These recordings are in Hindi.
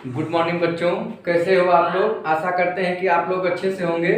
गुड मॉर्निंग बच्चों, कैसे हो आप लोग। आशा करते हैं कि आप लोग अच्छे से होंगे।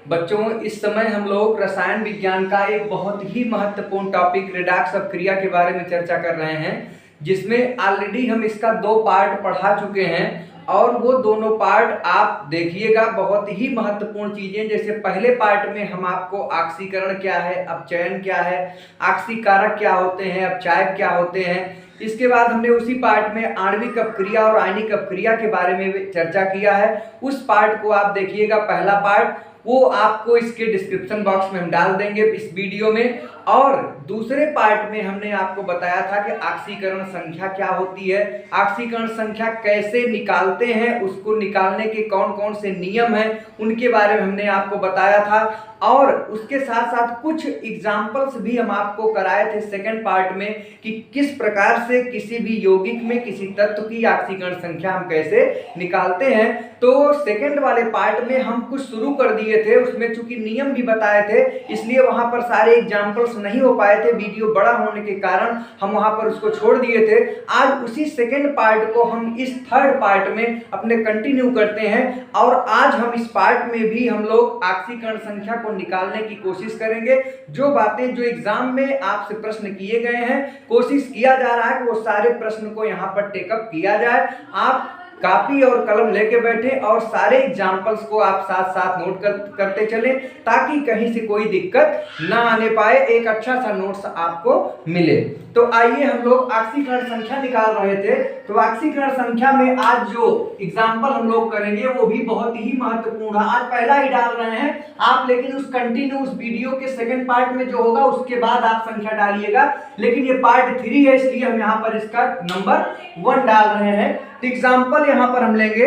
बच्चों, इस समय हम लोग रसायन विज्ञान का एक बहुत ही महत्वपूर्ण टॉपिक रिडक्स अपक्रिया के बारे में चर्चा कर रहे हैं, जिसमें ऑलरेडी हम इसका 2 पार्ट पढ़ा चुके हैं और वो दोनों पार्ट आप देखिएगा। बहुत ही महत्वपूर्ण चीजें, जैसे पहले पार्ट में हम आपको ऑक्सीकरण क्या है, अपचयन क्या है, ऑक्सीकारक क्या होते हैं, अपचायक क्या होते हैं। इसके बाद हमने उसी पार्ट में आणविक अपक्रिया और आयनिक अपक्रिया के बारे में चर्चा किया है। उस पार्ट को आप देखिएगा, पहला पार्ट, वो आपको इसके डिस्क्रिप्शन बॉक्स में हम डाल देंगे इस वीडियो में। और दूसरे पार्ट में हमने आपको बताया था कि ऑक्सीकरण संख्या क्या होती है, ऑक्सीकरण संख्या कैसे निकालते हैं, उसको निकालने के कौन कौन से नियम हैं, उनके बारे में हमने आपको बताया था। और उसके साथ साथ कुछ एग्जाम्पल्स भी हम आपको कराए थे सेकंड पार्ट में कि किस प्रकार से किसी भी यौगिक में किसी तत्व की ऑक्सीकरण संख्या हम कैसे निकालते हैं। तो सेकंड वाले पार्ट में हम कुछ शुरू कर दिए थे, उसमें चूंकि नियम भी बताए थे इसलिए वहां पर सारे एग्जाम्पल्स नहीं हो पाए थे, वीडियो बड़ा होने के कारण हम वहां पर उसको छोड़ दिए थे। आज उसी सेकंड पार्ट को हम इस थर्ड पार्ट में अपने कंटिन्यू करते हैं और आज हम इस पार्ट में भी हम लोग ऑक्सीकरण संख्या को निकालने की कोशिश करेंगे। जो बातें जो एग्जाम में आपसे प्रश्न किए गए हैं, कोशिश किया जा रहा है कि वो सारे प्रश्न को यहाँ पर टेकअप किया जाए। आप कॉपी और कलम लेके बैठे और सारे एग्जाम्पल्स को आप साथ साथ नोट करते चलें, ताकि कहीं से कोई दिक्कत ना आने पाए, एक अच्छा सा नोट्स आपको मिले। तो आइए हम लोग ऑक्सीकरण संख्या निकाल रहे थे। तो ऑक्सीकरण संख्या में आज जो एग्जाम्पल हम लोग करेंगे वो भी बहुत ही महत्वपूर्ण है। आज पहला ही डाल रहे हैं आप, लेकिन उस कंटिन्यू उस वीडियो के सेकंड पार्ट में जो होगा उसके बाद आप संख्या डालिएगा। लेकिन ये पार्ट 3 है, इसलिए हम यहाँ पर इसका नंबर 1 डाल रहे हैं। एग्जाम्पल यहां पर हम लेंगे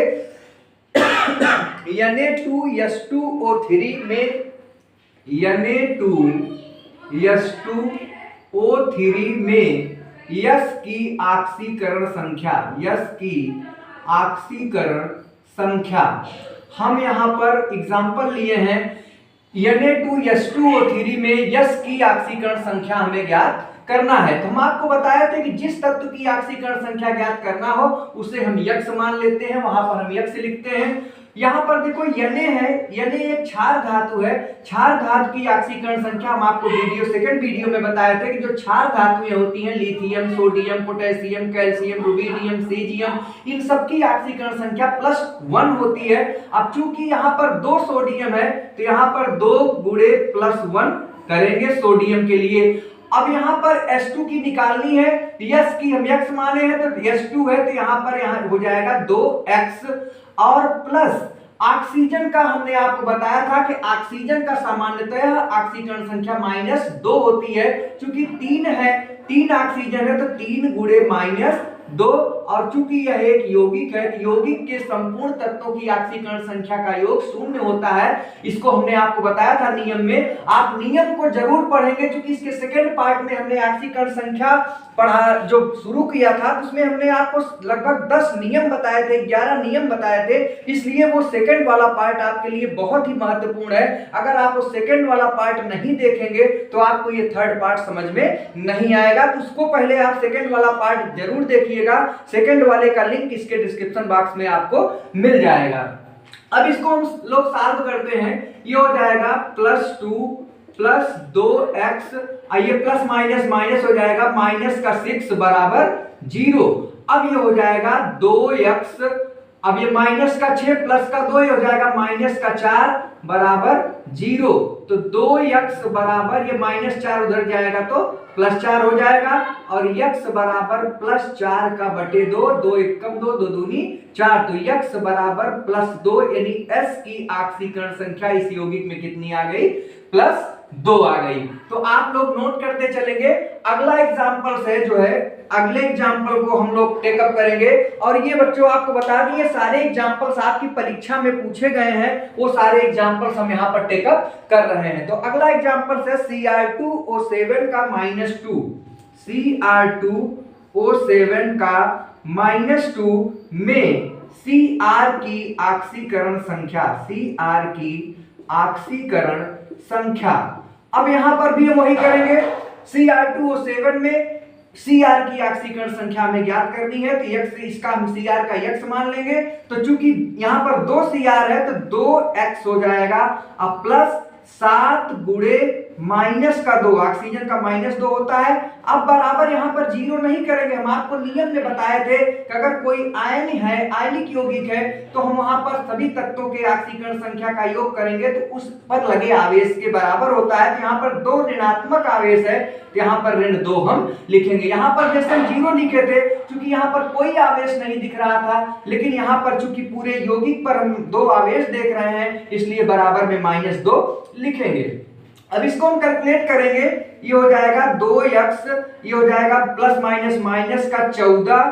Na2H2O3 में Na2H2O3 में यश की ऑक्सीकरण संख्या, यश की ऑक्सीकरण संख्या हम यहां पर एग्जाम्पल लिए हैं। Na2H2O3 में यश की ऑक्सीकरण संख्या हमें ज्ञात करना है। तो हम आपको बताया था कि जिस तत्व की ऑक्सीकरण संख्या ज्ञात करना हो उसे हम यक्ष मान लेते हैं, वहां पर हम यक्ष लिखते हैं। यहां पर देखो Na है, Na एक क्षार धातु है। क्षार धातु की ऑक्सीकरण संख्या हम आपको सेकंड वीडियो में बताए थे कि जो क्षार धातुएं होती हैं, lithium, sodium, potassium, calcium, rubidium, caesium, इन सब की ऑक्सीकरण संख्या +1 होती है। अब चूंकि यहाँ पर 2 सोडियम है तो यहाँ पर 2 गुणे +1 करेंगे सोडियम के लिए। अब यहाँ पर H2 की निकालनी है, यश की हम x माने हैं तो H2 है तो यहाँ पर हो जाएगा 2x और प्लस ऑक्सीजन का हमने आपको बताया था कि ऑक्सीजन का सामान्यतः ऑक्सीकरण संख्या -2 होती है। चूंकि 3 है, 3 ऑक्सीजन है तो 3 गुणे -2, और चूंकि यह एक यौगिक है तो यौगिक के संपूर्ण तत्वों की ऑक्सीकरण संख्या का योग 0 होता है। इसको हमने आपको बताया था नियम में, आप नियम को जरूर पढ़ेंगे, क्योंकि इसके सेकंड पार्ट में हमने ऑक्सीकरण संख्या पढ़ा जो शुरू किया था उसमें हमने आपको लगभग 10 नियम बताए थे, 11 नियम बताए थे। इसलिए वो सेकंड वाला पार्ट आपके लिए बहुत ही महत्वपूर्ण है। अगर आप वो सेकंड वाला पार्ट नहीं देखेंगे तो आपको ये थर्ड पार्ट समझ में नहीं आएगा। तो उसको पहले आप सेकंड वाला पार्ट जरूर देखिएगा। सेकंड वाले का लिंक इसके डिस्क्रिप्शन बॉक्स में आपको मिल जाएगा। अब इसको हम लोग सॉल्व करते हैं। ये हो जाएगा +2 + 2x, ये प्लस माइनस माइनस हो जाएगा, -6 बराबर 0। अब ये हो जाएगा 2x, अब ये -6 प्लस का 2 हो जाएगा -4 बराबर 0। तो 2x बराबर ये -4 उधर जाएगा तो +4 हो जाएगा, और x बराबर +4 का बटे 2, 2 एकम 2, 2 दूनी 4, तो x बराबर +2, यानी S की ऑक्सीकरण संख्या इस यौगिक में कितनी आ गई? +2 आ गई। तो आप लोग नोट करते चलेंगे। अगला एग्जाम्पल से जो है, अगले एग्जाम्पल को हम लोग टेकअप करेंगे। और ये बच्चों आपको बता दिए सारे एग्जाम्पल्स आपकी परीक्षा में पूछे गए हैं, वो सारे एग्जाम्पल्स हम यहाँ पर टेकअप कर रहे हैं। तो अगला एग्जाम्पल है Cr2O7 का -2, Cr2O7 का -2 में Cr की ऑक्सीकरण संख्या, Cr की ऑक्सीकरण संख्या। अब यहां पर भी हम वही करेंगे। Cr2O7 में Cr की ऑक्सीकरण संख्या हमें ज्ञात करनी है, तो x इसका हम Cr का x मान लेंगे। तो चूंकि यहां पर 2 Cr है तो 2x हो जाएगा, अब प्लस 7 गुणे माइनस का 2, ऑक्सीजन का -2 होता है। अब बराबर यहां पर जीरो नहीं करेंगे, हम आपको नियम में बताए थे कि अगर कोई आयन है, आयनिक यौगिक है, तो हम वहां पर सभी तत्वों के ऑक्सीकरण संख्या का योग करेंगे तो उस पर लगे आवेश के बराबर होता है। तो यहां पर 2 ऋणात्मक आवेश है तो यहां पर ऋण 2 हम लिखेंगे। यहां पर जैसे हम जीरो लिखे थे, क्योंकि यहां पर कोई आवेश नहीं दिख रहा था, लेकिन यहां पर चूंकि पूरे यौगिक पर हम 2 आवेश देख रहे हैं, इसलिए बराबर में -2 लिखेंगे। अब इसको हम कैलकुलेट करेंगे, ये हो जाएगा 2x, ये हो जाएगा प्लस माइनस माइनस का 14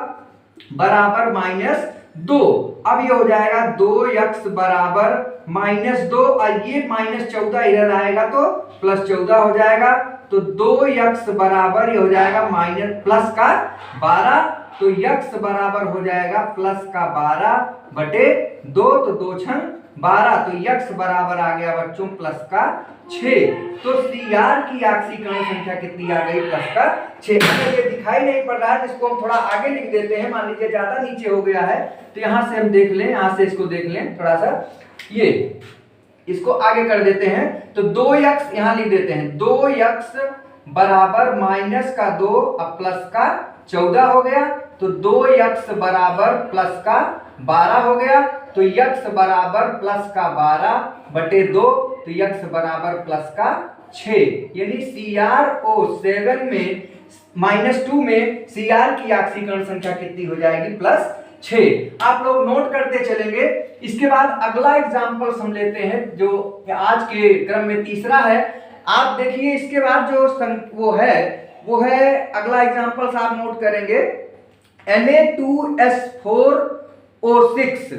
बराबर -2। अब ये हो जाएगा 2x बराबर -2 और ये -14 इधर आएगा तो +14 हो जाएगा। तो 2x बराबर ये हो जाएगा माइनस प्लस का 12, तो x बराबर हो जाएगा प्लस का 12 बटे 2, तो 2 छंग 12, तो x बराबर आ गया बच्चों प्लस का 6। तो Cr की ऑक्सीकरण संख्या कितनी आ गई? प्लस का 6। अगर ये दिखाई नहीं पड़ रहा है, इसको हम थोड़ा आगे लिख देते हैं। मान लीजिए ज्यादा नीचे हो गया है, तो यहां से हम देख लें, यहां से इसको देख लें थोड़ा सा, ये इसको आगे कर देते हैं। तो 2x यहां लिख देते हैं, 2x बराबर -2 अब प्लस का 14 हो गया, तो 2x बराबर प्लस का 12 हो गया। तो x बराबर प्लस का 12 बटे 2, तो x बराबर प्लस का 6। यानी CrO7 में -2 में Cr की ऑक्सीकरण संख्या कितनी हो जाएगी? +6। आप लोग नोट करते चलेंगे। इसके बाद अगला एग्जांपल हम लेते हैं, जो आज के क्रम में तीसरा है। आप देखिए इसके बाद जो वो है अगला एग्जांपल आप नोट करेंगे, Na2S4O6,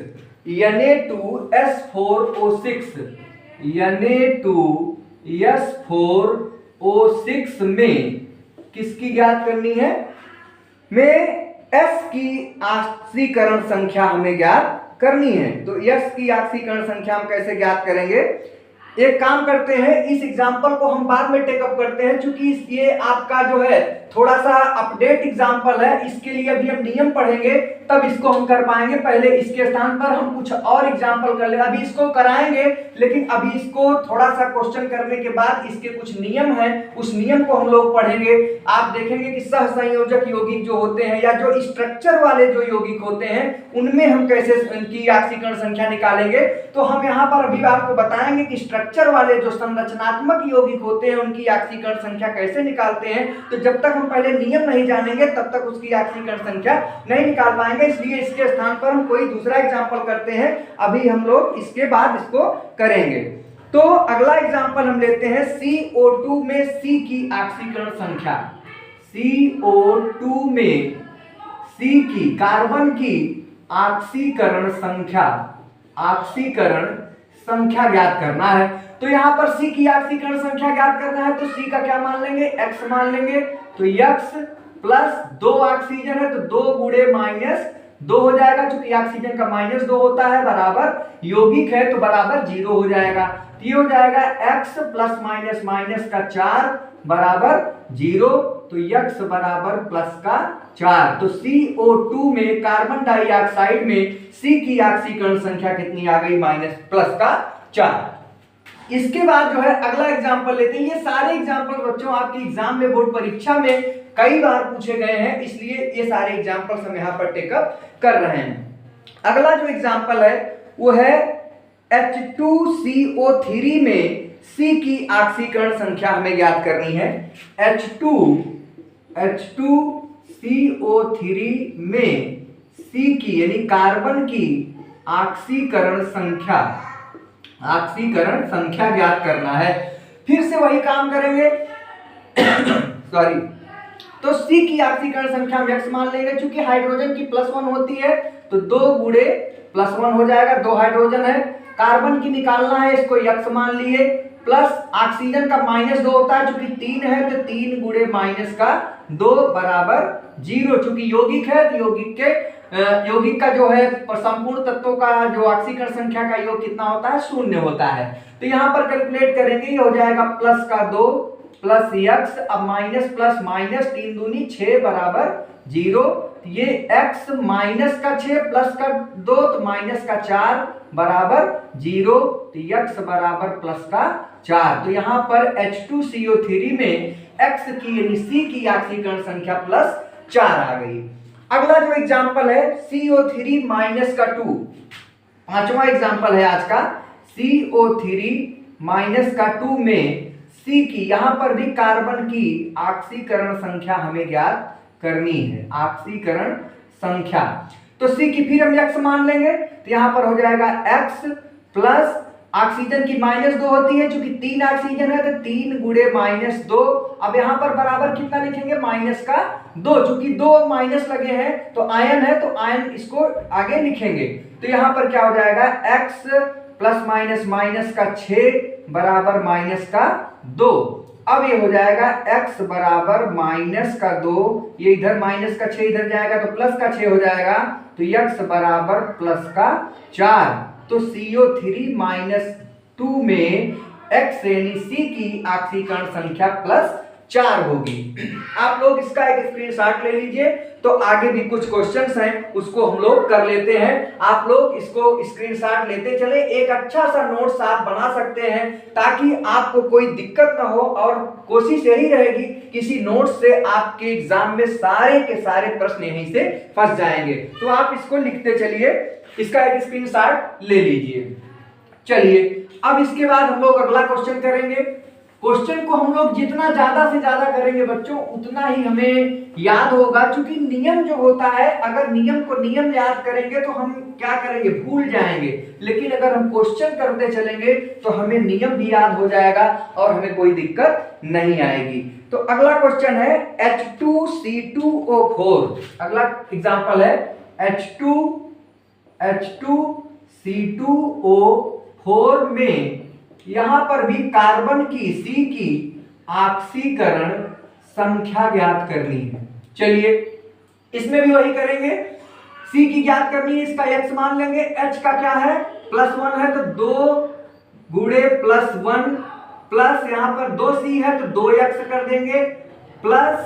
Na2S4O6 में किसकी ज्ञात करनी है? में S की ऑक्सीकरण संख्या हमें ज्ञात करनी है। तो S की ऑक्सीकरण संख्या हम कैसे ज्ञात करेंगे? एक काम करते हैं, इस एग्जाम्पल को हम बाद में टेकअप करते हैं, क्योंकि ये आपका जो है थोड़ा सा अपडेट एग्जाम्पल है। इसके लिए अभी हम नियम पढ़ेंगे तब इसको हम कर पाएंगे। पहले इसके स्थान पर हम कुछ और एग्जाम्पल कर ले, अभी इसको कराएंगे, लेकिन अभी इसको थोड़ा सा क्वेश्चन करने के बाद इसके कुछ नियम हैं, उस नियम को हम लोग पढ़ेंगे। आप देखेंगे कि सहसंयोजक यौगिक जो होते हैं या जो स्ट्रक्चर वाले जो यौगिक होते हैं, उनमें हम कैसे उनकी ऑक्सीकरण संख्या निकालेंगे। तो हम यहाँ पर अभी आपको बताएंगे कि स्ट्रक्चर वाले जो संरचनात्मक यौगिक होते हैं उनकी ऑक्सीकरण संख्या कैसे निकालते हैं। तो जब तक हम पहले नियम नहीं जानेंगे तब तक उसकी ऑक्सीकरण संख्या नहीं निकाल पाएंगे, इसलिए इसके स्थान पर हम कोई दूसरा एग्जांपल करते हैं। अभी हम लोग इसके बाद इसको करेंगे। तो अगला एग्जांपल हम लेते हैं, CO2 में C की ऑक्सीकरण संख्या। CO2 में C की, कार्बन की ऑक्सीकरण संख्या ज्ञात करना है। तो यहां पर C की ऑक्सीकरण संख्या ज्ञात करना है, तो C का क्या मान लेंगे? X मान लेंगे। तो X प्लस 2 ऑक्सीजन है तो 2 गुणे -2 हो जाएगा, क्योंकि ऑक्सीजन का -2 होता है, बराबर यौगिक है तो बराबर 0 हो जाएगा। तो ये हो जाएगा X प्लस माइनस माइनस का 4 बराबर 0, तो X बराबर प्लस का 4। तो CO2 में, कार्बन डाइऑक्साइड में C की ऑक्सीकरण संख्या कितनी आ गई? प्लस का 4। इसके बाद जो है अगला एग्जांपल लेते हैं। ये सारे एग्जांपल बच्चों आपकी एग्जाम में, बोर्ड परीक्षा में कई बार पूछे गए हैं, इसलिए ये सारे एग्जांपल्स हम यहाँ पर टेकअप कर रहे हैं। अगला जो एग्जांपल है वो है H2CO3 में C की ऑक्सीकरण संख्या हमें ज्ञात करनी है। H2CO3 में C की यानी कार्बन की ऑक्सीकरण संख्या ज्ञात करना है। फिर से वही काम करेंगे सॉरी। तो C की ऑक्सीकरण संख्या हम x मान लेंगे, क्योंकि हाइड्रोजन की +1 होती है तो 2 गुणे +1 हो जाएगा, 2 हाइड्रोजन है। कार्बन की निकालना है, इसको x मान लिए, प्लस ऑक्सीजन का -2 होता है, चूंकि 3 है तो 3 गुणे -2 बराबर 0। चूंकि यौगिक है तो यौगिक का जो है संपूर्ण तत्वों का जो ऑक्सीकरण संख्या का योग कितना होता है? 0 होता है। तो यहाँ पर कैलकुलेट करेंगे, ये हो जाएगा प्लस का 2 प्लस यक्स, अब माइनस प्लस माइनस 3 दूनी 6 बराबर 0। ये x माइनस का 6 प्लस का 2 तो माइनस का 4 बराबर 0, तो x बराबर प्लस का 4। तो यहाँ पर H2CO3 में x की यानी C की ऑक्सीकरण संख्या प्लस 4 आ गई। अगला जो एग्जांपल है CO3 माइनस का 2, पांचवा एग्जांपल है आज का। CO3 माइनस का 2 में C की, यहां पर भी कार्बन की ऑक्सीकरण संख्या हमें ज्ञात करनी है, ऑक्सीकरण संख्या। तो C की फिर हम x मान लेंगे, तो यहां पर हो जाएगा x प्लस ऑक्सीजन की -2 होती है, चूंकि 3 ऑक्सीजन है तो 3 गुणे -2। अब यहां पर बराबर कितना लिखेंगे, माइनस का 2, चूंकि 2 माइनस लगे हैं तो आयन है, तो आयन इसको आगे लिखेंगे। तो यहां पर क्या हो जाएगा, x प्लस माइनस माइनस का 6 बराबर माइनस का 2। अब ये हो जाएगा x बराबर माइनस का 2, ये इधर माइनस का 6 इधर जाएगा तो प्लस का 6 हो जाएगा, तो x बराबर प्लस का 4। तो CO3 माइनस 2 में x यानी C की ऑक्सीकरण संख्या प्लस 4 होगी। आप लोग इसका एक स्क्रीनशॉट ले लीजिए, तो आगे भी कुछ क्वेश्चंस हैं उसको हम लोग कर लेते हैं। आप लोग इसको स्क्रीनशॉट लेते चले, एक अच्छा सा नोट्स आप बना सकते हैं ताकि आपको कोई दिक्कत ना हो, और कोशिश यही रहेगी किसी नोट्स से आपके एग्जाम में सारे के सारे प्रश्न यहीं से फंस जाएंगे। तो आप इसको लिखते चलिए, इसका एक स्क्रीनशॉट ले लीजिए। चलिए अब इसके बाद हम लोग अगला क्वेश्चन करेंगे। क्वेश्चन को हम लोग जितना ज्यादा से ज्यादा करेंगे बच्चों उतना ही हमें याद होगा, क्योंकि नियम जो होता है, अगर नियम को नियम याद करेंगे तो हम क्या करेंगे, भूल जाएंगे, लेकिन अगर हम क्वेश्चन करते चलेंगे तो हमें नियम भी याद हो जाएगा और हमें कोई दिक्कत नहीं आएगी। तो अगला क्वेश्चन है H2C2O4। अगला एग्जांपल है H2C2O4 में यहां पर भी कार्बन की C की ऑक्सीकरण संख्या ज्ञात करनी है। चलिए इसमें भी वही करेंगे, C की ज्ञात करनी है, इसका x मान लेंगे। H का क्या है, +1 है तो 2 गुणे +1 प्लस यहां पर 2C है तो 2x कर देंगे, प्लस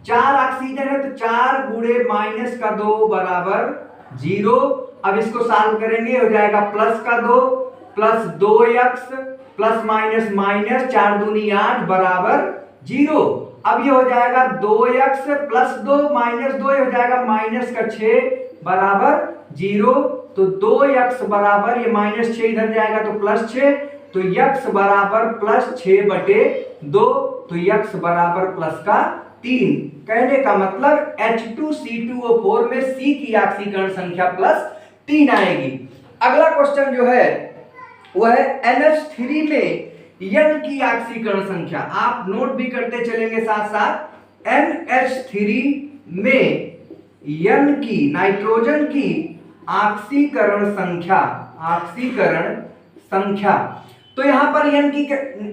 4 ऑक्सीजन है तो 4 गुणे माइनस का 2 बराबर 0। अब इसको सॉल्व करेंगे, हो जाएगा प्लस का 2 plus 2x plus minus minus 4 दूनी 8 बराबर 0। अब ये हो जाएगा 2x प्लस 2 माइनस 2, हो जाएगा माइनस का 6 बराबर 0। तो 2x बराबर, ये माइनस 6 इधर जाएगा तो प्लस 6, तो x बराबर प्लस 6/2, तो x बराबर प्लस का 3। कहने का मतलब H2C2O4 में C की ऑक्सीकरण संख्या प्लस 3 आएगी। अगला क्वेश्चन जो है वह है NH3 में N की ऑक्सीकरण संख्या। आप नोट भी करते चलेंगे साथ साथ। NH3 में N की, नाइट्रोजन की ऑक्सीकरण संख्या, ऑक्सीकरण संख्या। तो यहां पर N की,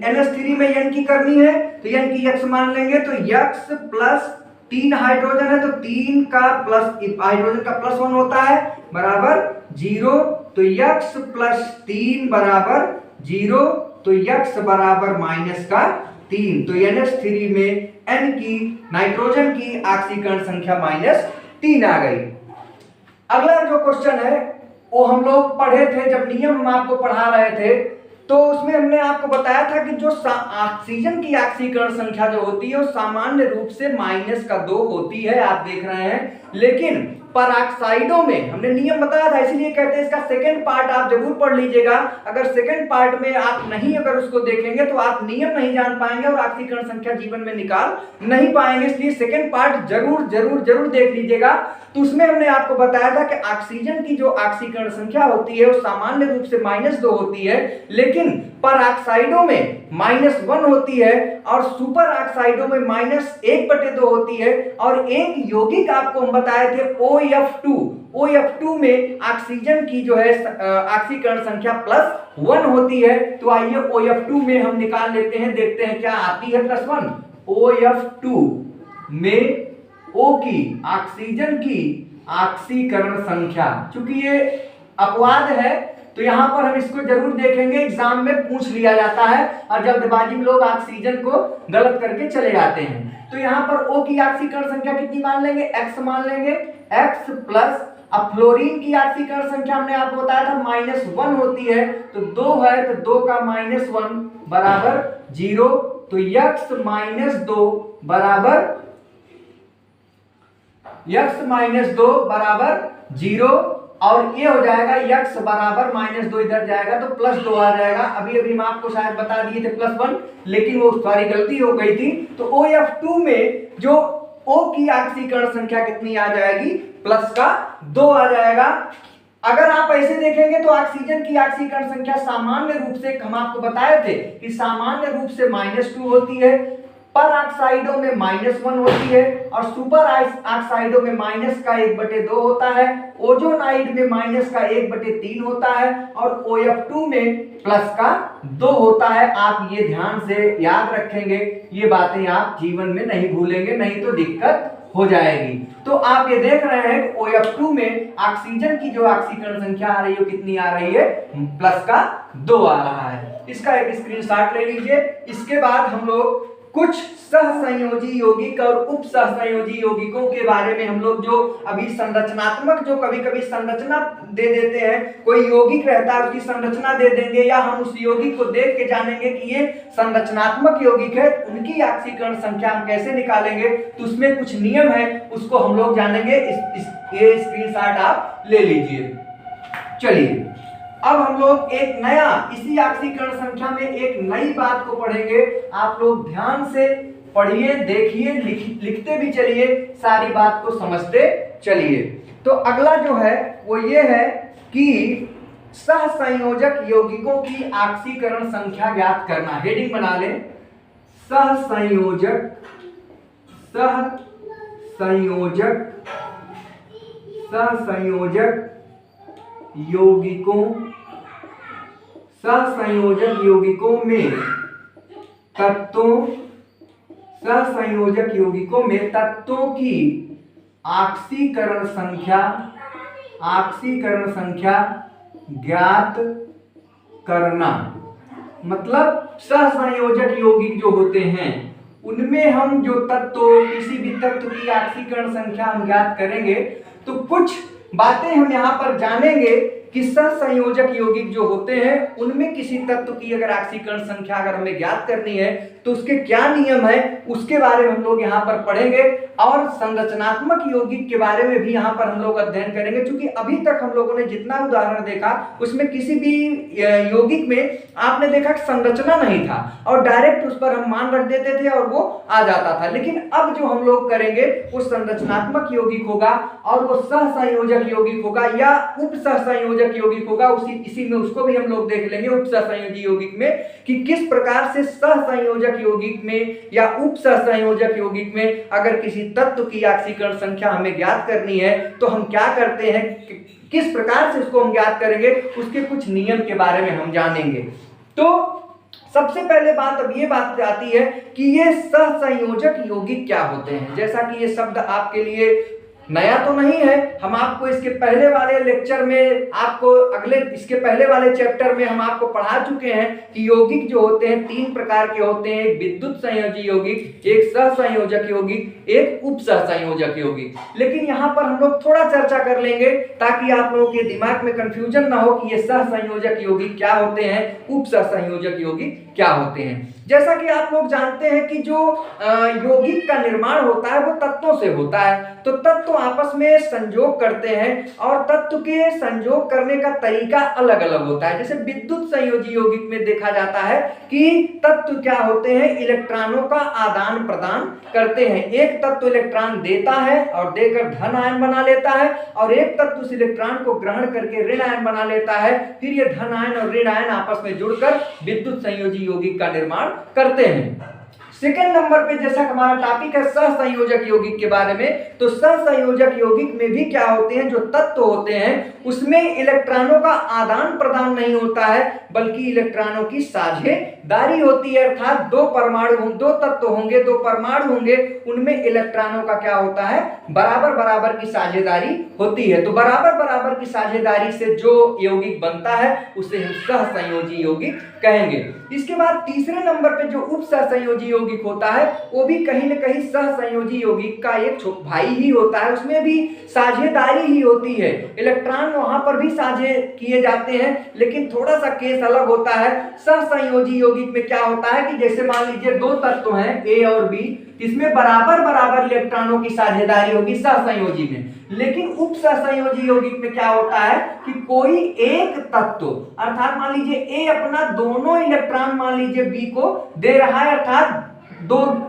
NH3 में N की करनी है तो N की x मान लेंगे, तो x प्लस 3 हाइड्रोजन है तो 3 का प्लस, हाइड्रोजन का +1 होता है बराबर 0, तो x प्लस 3 बराबर 0, तो x बराबर माइनस का 3। तो NH3 में N की, नाइट्रोजन की ऑक्सीकरण संख्या -3 आ गई। अगला जो क्वेश्चन है वो हम लोग पढ़े थे जब नियम हम आपको पढ़ा रहे थे, तो उसमें हमने आपको बताया था कि जो ऑक्सीजन की ऑक्सीकरण संख्या जो होती है वो सामान्य रूप से -2 होती है, आप देख रहे हैं। लेकिन पराक्साइडों में हमने नियम बताया था, इसीलिए कहते हैं इसका सेकंड पार्ट आप जरूर पढ़ लीजिएगा। अगर सेकंड पार्ट में आप नहीं अगर उसको देखेंगे तो आप नियम नहीं जान पाएंगे और ऑक्सीकरण संख्या जीवन में निकाल नहीं पाएंगे, इसलिए सेकंड पार्ट जरूर जरूर जरूर देख लीजिएगा। तो उसमें हमने आपको बताया था कि ऑक्सीजन की जो ऑक्सीकरण संख्या होती है वो सामान्य रूप से -2 होती है, लेकिन पराक्साइडों में -1 होती है और सुपर ऑक्साइडों में -1/2 होती है। और एक यौगिक आपको हम बताए थे OF2 में ऑक्सीजन की जो है ऑक्सीकरण संख्या +1 होती है। तो आइए OF2 में हम निकाल लेते हैं, देखते हैं क्या आती है +1। OF2 में O की, ऑक्सीजन की ऑक्सीकरण संख्या, चूंकि ये अपवाद है तो यहाँ पर हम इसको जरूर देखेंगे, एग्जाम में पूछ लिया जाता है और जल्दबाजी में लोग ऑक्सीजन को गलत करके चले जाते हैं। तो यहाँ पर O की ऑक्सीकरण संख्या कितनी मान लेंगे, X मान लेंगे, X प्लस, अब फ्लोरीन की ऑक्सीकरण संख्या हमने आपको बताया था -1 होती है, तो 2 है तो 2 का -1 बराबर 0, तो x माइनस 2 बराबर 0 और ये हो जाएगा x बराबर -2, इधर जाएगा तो +2 आ जाएगा। अभी हम आपको शायद बता दिए थे +1, लेकिन वो सारी गलती हो गई थी। तो OF2 में जो O की ऑक्सीकरण संख्या कितनी आ जाएगी, +2 आ जाएगा। अगर आप ऐसे देखेंगे तो ऑक्सीजन की ऑक्सीकरण संख्या सामान्य रूप से, हम आपको बताए थे कि सामान्य रूप से -2 होती है, पर ऑक्साइडों में -1 होती है और सुपर ऑक्साइडों में -1/2 होता है, ओजोनाइड में -1/3 होता है और OF2 में +2 होता है। आप ये ध्यान से याद रखेंगे, ये बातें आप जीवन में नहीं भूलेंगे, नहीं तो दिक्कत हो जाएगी। तो आप ये देख रहे हैं कि OF2 में ऑक्सीजन की जो ऑक्सीकरण संख्या आ रही है कितनी आ रही है, +2 आ रहा है। इसका एक स्क्रीनशॉट ले लीजिए। इसके बाद हम लोग कुछ सहसंयोजी यौगिक और उप सहसंयोजी यौगिकों के बारे में हम लोग जो अभी संरचनात्मक, जो कभी कभी संरचना दे देते हैं, कोई यौगिक रहता है उसकी संरचना दे देंगे या हम उस यौगिक को देख के जानेंगे कि ये संरचनात्मक यौगिक है, उनकी ऑक्सीकरण संख्या हम कैसे निकालेंगे, तो उसमें कुछ नियम है, उसको हम लोग जानेंगे। ये स्क्रीनशॉट आप ले लीजिए। चलिए अब हम लोग एक नया, इसी ऑक्सीकरण संख्या में एक नई बात को पढ़ेंगे। आप लोग ध्यान से पढ़िए, देखिए, लिखते भी चलिए, सारी बात को समझते चलिए। तो अगला जो है वो ये है कि सहसंयोजक यौगिकों की ऑक्सीकरण संख्या ज्ञात करना। हेडिंग बना लें, सहसंयोजक यौगिकों में तत्वों की ऑक्सीकरण संख्या ज्ञात करना। मतलब सहसंयोजक यौगिक जो होते हैं उनमें हम जो तत्व, किसी भी तत्व की ऑक्सीकरण संख्या हम ज्ञात करेंगे, तो कुछ बातें हम यहाँ पर जानेंगे कि सहसंयोजक यौगिक जो होते हैं उनमें किसी तत्व की अगर ऑक्सीकरण संख्या अगर हमें ज्ञात करनी है तो उसके क्या नियम है, उसके बारे में हम लोग यहाँ पर पढ़ेंगे। और संरचनात्मक यौगिक के बारे में भी यहाँ पर हम लोग अध्ययन करेंगे, क्योंकि अभी तक हम लोगों ने जितना उदाहरण देखा उसमें किसी भी यौगिक में आपने देखा कि संरचना नहीं था और डायरेक्ट उस पर हम मान रख देते थे और वो आ जाता था। लेकिन अब जो हम लोग करेंगे वो संरचनात्मक यौगिक होगा और वो सहसंयोजक यौगिक होगा या उप सहसंयोजक यौगिक होगा। इसी में उसको भी हम लोग देख लेंगे, उप सहसंयोजी यौगिक में, कि किस प्रकार से सहसंयोजक यौगिक में या उप सहसंयोजक यौगिक में अगर किसी तत्व की ऑक्सीकरण संख्या हमें ज्ञात करनी है तो हम क्या करते हैं, किस प्रकार से उसको हम ज्ञात करेंगे, उसके कुछ नियम के बारे में हम जानेंगे। तो सबसे पहले बात अब ये बात आती है कि ये सहसंयोजक यौगिक क्या होते हैं। जैसा कि ये शब्द आपके लिए नया तो नहीं है, हम आपको इसके पहले वाले लेक्चर में, इसके पहले वाले चैप्टर में हम आपको पढ़ा चुके हैं कि यौगिक जो होते हैं 3 प्रकार के होते हैं, एक विद्युत संयोजी यौगिक, एक सहसंयोजक यौगिक, एक उप सहसंयोजक यौगिक। लेकिन यहाँ पर हम लोग थोड़ा चर्चा कर लेंगे ताकि आप लोगों के दिमाग में कंफ्यूजन ना हो कि ये सहसंयोजक यौगिक क्या होते हैं, उप सहसंयोजक यौगिक क्या होते हैं। जैसा कि आप लोग जानते हैं कि जो यौगिक का निर्माण होता है वो तत्वों से होता है, तो तत्व आपस में संयोग करते हैं और तत्व के संयोग करने का तरीका अलग अलग होता है। जैसे विद्युत संयोजी यौगिक में देखा जाता है कि तत्व क्या होते हैं, इलेक्ट्रॉनों का आदान प्रदान करते हैं। एक तत्व इलेक्ट्रॉन देता है और देकर धन आयन बना लेता है और एक तत्व उस इलेक्ट्रॉन को ग्रहण करके ऋण आयन बना लेता है। फिर ये धन आयन और ऋण आयन आपस में जुड़कर विद्युत संयोजी यौगिक का निर्माण करते हैं। सेकंड नंबर पे जैसा हमारा टॉपिक है सहसंयोजक यौगिक के बारे में, तो सहसंयोजक यौगिक में भी क्या होते हैं, जो तत्व होते हैं उसमें इलेक्ट्रॉनों का आदान प्रदान नहीं होता है, बल्कि इलेक्ट्रॉनों की साझेदारी होती है। अर्थात दो तत्व होंगे, दो परमाणु होंगे, उनमें इलेक्ट्रॉनों का क्या होता है, बराबर बराबर की साझेदारी होती है। तो बराबर बराबर की साझेदारी से जो यौगिक बनता है उसे हम सहसंयोजी यौगिक कहेंगे। इसके बाद तीसरे नंबर पे जो उप सहसंयोजी यौगिक होता है वो भी कहीं ना कहीं सहसंयोजी यौगिक का एक भाई ही होता है, उसमें भी साझेदारी ही होती है, इलेक्ट्रॉन वहां पर भी साझे किए जाते हैं, लेकिन थोड़ा सा केस अलग होता है। सहसंयोजी यौगिक में क्या होता है कि जैसे मान लीजिए दो तत्व हैं ए और बी, इसमें बराबर बराबर इलेक्ट्रॉनों की साझेदारी होगी सहसंयोजी में, लेकिन उप सहसंयोजी यौगिक में क्या होता है कि कोई एक तत्व, अर्थात मान लीजिए ए अपना दोनों इलेक्ट्रॉन मान लीजिए बी को दे रहा है, अर्थात दो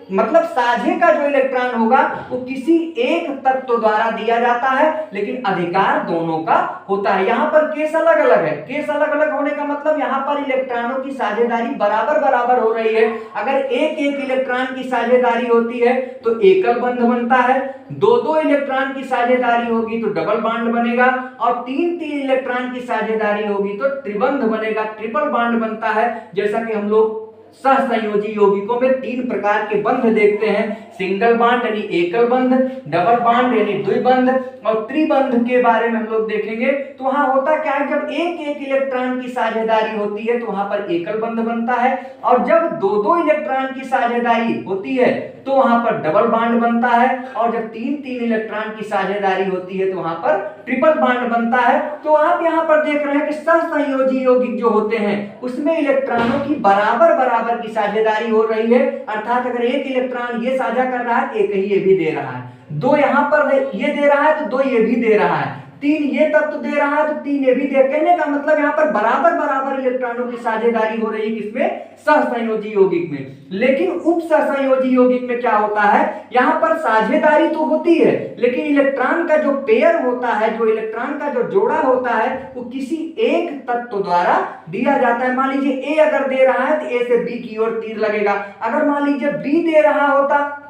मतलब साझे का जो इलेक्ट्रॉन होगा वो किसी एक तत्व द्वारा दिया जाता है, लेकिन अधिकार दोनों का होता है। यहां पर केस अलग अलग है। केस अलग अलग होने का मतलब यहां पर इलेक्ट्रॉनों की साझेदारी बराबर बराबर हो रही है। अगर एक एक इलेक्ट्रॉन की साझेदारी होती है तो एकल बंध बनता है, दो दो इलेक्ट्रॉन की साझेदारी होगी तो डबल बॉन्ड बनेगा, और तीन तीन इलेक्ट्रॉन की साझेदारी होगी तो त्रिबंध बनेगा, ट्रिपल बॉन्ड बनता है। जैसा कि हम लोग सहसंयोजी यौगिकों में तीन प्रकार के बंध देखते हैं, सिंगल बॉन्ड यानी एकल बंध, डबल बॉन्ड यानी द्विबंध, और त्रिबंध के बारे में हम लोग देखेंगे। तो वहां होता क्या है, जब एक एक इलेक्ट्रॉन की साझेदारी होती है तो वहां पर एकल बंध बनता है, और जब दो दो इलेक्ट्रॉन की साझेदारी होती है तो वहां पर डबल बॉन्ड बनता है, और जब तीन तीन इलेक्ट्रॉन की साझेदारी होती है तो वहां पर ट्रिपल बॉन्ड बनता है। तो आप यहां पर देख रहे हैं कि सहसंयोजी यौगिक जो होते हैं उसमें इलेक्ट्रॉनों की बराबर बराबर की साझेदारी हो रही है, अर्थात अगर एक इलेक्ट्रॉन ये साझा कर रहा है, एक ही ये भी दे रहा है, दो यहां पर ये दे रहा है तो दो ये भी दे रहा है, तीन ये तत्व दे रहा है तो तीन ये भी दे। कहने का मतलब यहाँ पर बराबर बराबर इलेक्ट्रॉनों की साझेदारी हो रही है किसमें, सहसंयोजी यौगिक में। लेकिन उप सहसंयोजी यौगिक में क्या होता है, यहाँ पर साझेदारी तो होती है, लेकिन इलेक्ट्रॉन का जो पेयर होता है, जो इलेक्ट्रॉन का जो जोड़ा होता है वो किसी एक तत्व द्वारा दिया जाता है। मान लीजिए ए अगर दे रहा है तो ए से बी की ओर तीर लगेगा, अगर मान लीजिए बी दे रहा होता,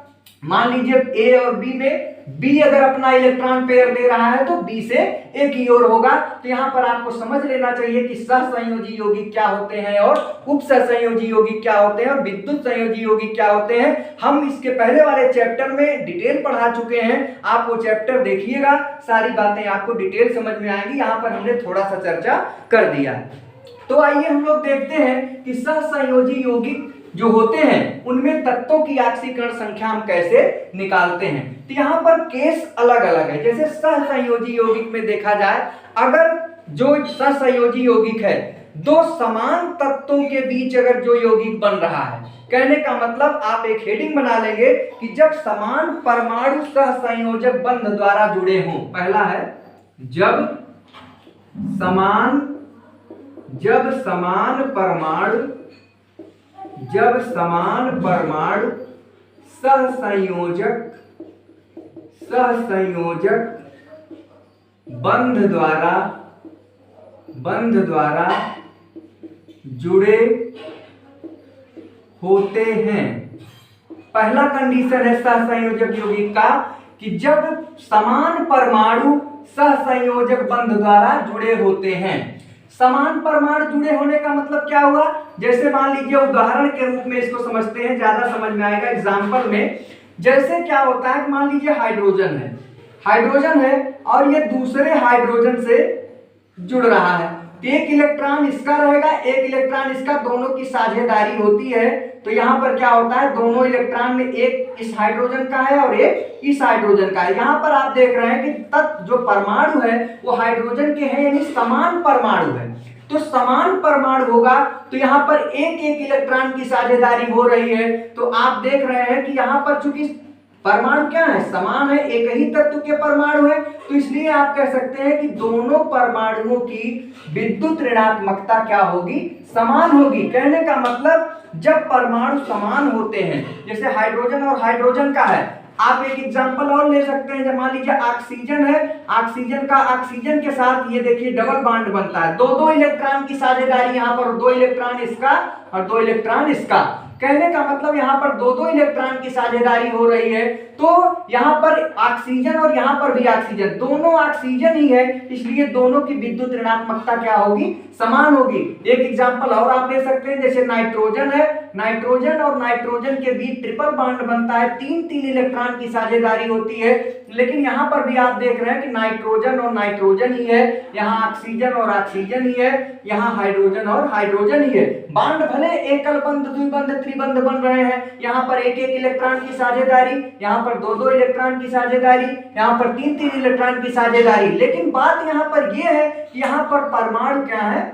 मान लीजिए ए और बी में बी अगर अपना इलेक्ट्रॉन पेयर दे रहा है तो बी से ए की ओर होगा। तो यहां पर आपको समझ लेना चाहिए कि सहसंयोजी यौगिक क्या होते हैं और उप सहसंयोजी यौगिक क्या होते हैं और विद्युत संयोजी यौगिक क्या होते हैं। हम इसके पहले वाले चैप्टर में डिटेल पढ़ा चुके हैं, आप वो चैप्टर देखिएगा, सारी बातें आपको डिटेल समझ में आएंगी। यहां पर हमने थोड़ा सा चर्चा कर दिया। तो आइए हम लोग देखते हैं कि सहसंयोजी यौगिक जो होते हैं उनमें तत्वों की ऑक्सीकरण संख्या हम कैसे निकालते हैं। तो यहाँ पर केस अलग अलग है। जैसे सहसंयोजी यौगिक में देखा जाए, अगर जो सहसंयोजी यौगिक है दो समान तत्वों के बीच अगर जो यौगिक बन रहा है, कहने का मतलब आप एक हेडिंग बना लेंगे कि जब समान परमाणु सहसंयोजक बंध द्वारा जुड़े हों। पहला है जब समान परमाणु सहसंयोजक बंध द्वारा जुड़े होते हैं। पहला कंडीशन है सहसंयोजक यौगिक का कि जब समान परमाणु सहसंयोजक बंध द्वारा जुड़े होते हैं। समान परमाणु जुड़े होने का मतलब क्या हुआ, जैसे मान लीजिए उदाहरण के रूप में इसको समझते हैं, ज्यादा समझ में आएगा एग्जांपल में। जैसे क्या होता है, मान लीजिए हाइड्रोजन है और ये दूसरे हाइड्रोजन से जुड़ रहा है, एक इलेक्ट्रॉन इसका रहेगा, एक इलेक्ट्रॉन इसका, दोनों की साझेदारी होती है। तो यहाँ पर क्या होता है, दोनों इलेक्ट्रॉन में एक इस हाइड्रोजन का है और एक इस हाइड्रोजन का है। यहाँ पर आप देख रहे हैं कि तत्व जो परमाणु है वो हाइड्रोजन के हैं, यानी समान परमाणु है। तो समान परमाणु होगा तो यहाँ पर एक एक इलेक्ट्रॉन की साझेदारी हो रही है। तो आप देख रहे हैं कि यहाँ पर चूंकि परमाणु क्या है, समान है, एक ही तत्व के परमाणु है, तो इसलिए आप कह सकते हैं कि दोनों परमाणुओं की विद्युत ऋणात्मकता क्या होगी, समान होगी। कहने का मतलब जब परमाणु समान होते हैं, जैसे हाइड्रोजन और हाइड्रोजन का है, आप एक एग्जांपल और ले सकते हैं। जब मान लीजिए ऑक्सीजन है, ऑक्सीजन के साथ ये देखिए डबल बॉन्ड बनता है, दो दो इलेक्ट्रॉन की साझेदारी, यहाँ पर दो इलेक्ट्रॉन इसका और दो इलेक्ट्रॉन इसका। कहने का मतलब यहाँ पर दो दो इलेक्ट्रॉन की साझेदारी हो रही है, तो यहाँ पर ऑक्सीजन और यहाँ पर भी ऑक्सीजन, दोनों ऑक्सीजन ही है, इसलिए दोनों की विद्युत ऋणात्मकता क्या होगी, समान होगी। एक एग्जांपल और आप ले सकते हैं, जैसे नाइट्रोजन है, नाइट्रोजन और नाइट्रोजन के बीच ट्रिपल बॉन्ड बनता है, तीन तीन इलेक्ट्रॉन की साझेदारी होती है, लेकिन यहाँ पर भी आप देख रहे हैं कि नाइट्रोजन और नाइट्रोजन ही है, यहाँ ऑक्सीजन और ऑक्सीजन ही है, यहाँ हाइड्रोजन और हाइड्रोजन ही है। बॉन्ड भले एकल बंध, द्विबंध, त्रिबंध बन रहे हैं, यहाँ पर एक एक इलेक्ट्रॉन की साझेदारी, यहाँ पर दो दो इलेक्ट्रॉन की साझेदारी, यहाँ पर तीन तीन इलेक्ट्रॉन की साझेदारी, लेकिन बात यहाँ पर यह है कि यहाँ पर परमाणु क्या है,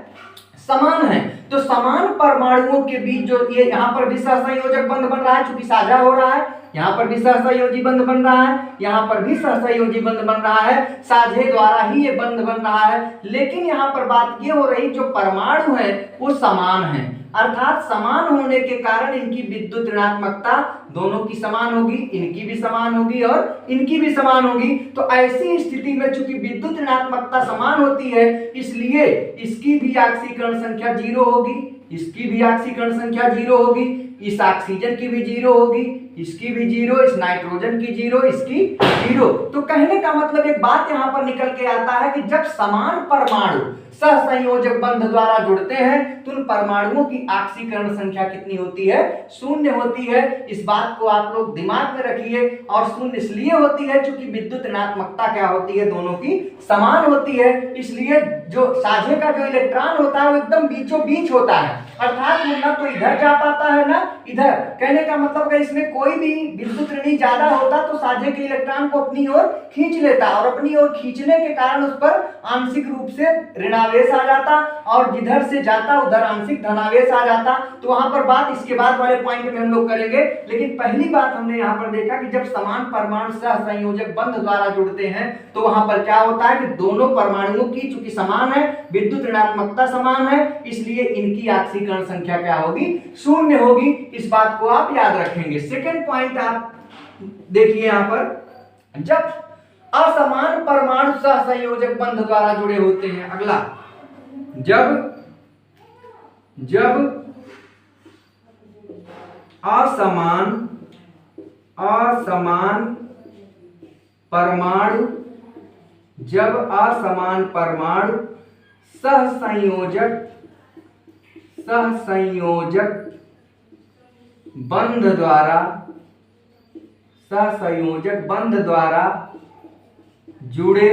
समान है। तो समान परमाणुओं के बीच जो ये यहाँ पर भी सहसंयोजक बंध बन रहा है, चूंकि साझा हो रहा है, यहाँ पर भी सहसंयोजी बंध बन रहा है, यहाँ पर भी सहसंयोजी बंध बन रहा है, साझे द्वारा ही ये बंध बन रहा है, लेकिन यहाँ पर बात ये हो रही, जो परमाणु है वो समान है, अर्थात समान होने के कारण इनकी विद्युत ऋणात्मकता दोनों की समान होगी, इनकी भी समान होगी और इनकी भी समान होगी। तो ऐसी स्थिति में चूंकि विद्युत ऋणात्मकता समान होती है, इसलिए इसकी भी ऑक्सीकरण संख्या 0 होगी, इसकी भी ऑक्सीकरण संख्या 0 होगी, इस ऑक्सीजन की भी 0 होगी, इसकी भी 0, इस नाइट्रोजन की 0, इसकी 0। तो कहने का मतलब एक बात यहां पर निकल के आता है कि जब समान परमाणु सहसंयोजक बंध द्वारा जुड़ते हैं तो उन परमाणुओं की ऑक्सीकरण संख्या कितनी होती है, 0 होती है। इस बात को आप लोग दिमाग में रखिए, और 0 इसलिए होती है क्योंकि विद्युत ऋणात्मकता क्या होती है, दोनों की समान होती है, इसलिए जो साझे का जो इलेक्ट्रॉन होता है वो एकदम बीचों बीच होता है, अर्थात ना तो इधर जा पाता है ना इधर। कहने का मतलब कि इसमें कोई भी विद्युत ऋणी ज्यादा होता तो साझे के इलेक्ट्रॉन को अपनी ओर खींच लेता, और अपनी ओर खींचने के कारण उस पर आंशिक रूप से ऋणावेश आ जाता, और जिधर से जाता उधर आंशिक धनावेश आ जाता। तो वहां पर बात इसके बाद वाले पॉइंट में हम लोग करेंगे, लेकिन पहली बात हमने यहाँ पर देखा कि जब समान परमाणु सहसंयोजक बंध द्वारा जुड़ते हैं तो वहां पर क्या होता है कि दोनों परमाणुओं की चूंकि समान है, विद्युत ऋणात्मकता समान है, इसलिए इनकी ऑक्सीकरण संख्या क्या होगी, 0 होगी। इस बात को आप याद रखेंगे। सेकेंड पॉइंट आप देखिए यहां पर, जब असमान परमाणु सहसंयोजक बंध द्वारा जुड़े होते हैं, अगला जब असमान परमाणु सहसंयोजक बंध द्वारा जुड़े